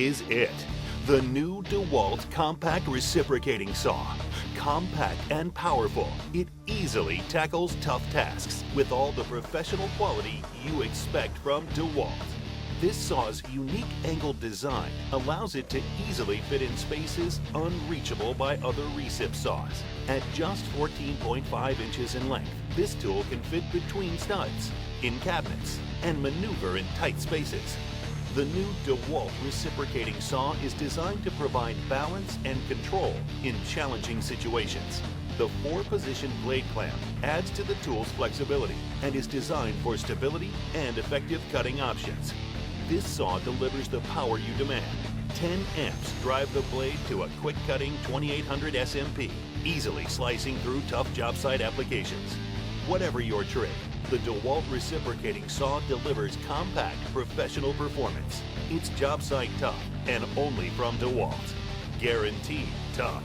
is it. The new DEWALT Compact Reciprocating Saw. Compact and powerful, it easily tackles tough tasks with all the professional quality you expect from DEWALT. This saw's unique angled design allows it to easily fit in spaces unreachable by other recip saws. At just 14.5 inches in length, this tool can fit between studs, in cabinets, and maneuver in tight spaces. The new DEWALT Reciprocating Saw is designed to provide balance and control in challenging situations. The 4-position blade clamp adds to the tool's flexibility and is designed for stability and effective cutting options. This saw delivers the power you demand. 10 amps drive the blade to a quick-cutting 2800 SMP, easily slicing through tough job site applications. Whatever your trade, the DEWALT Reciprocating Saw delivers compact, professional performance. It's job site tough, and only from DEWALT. Guaranteed tough.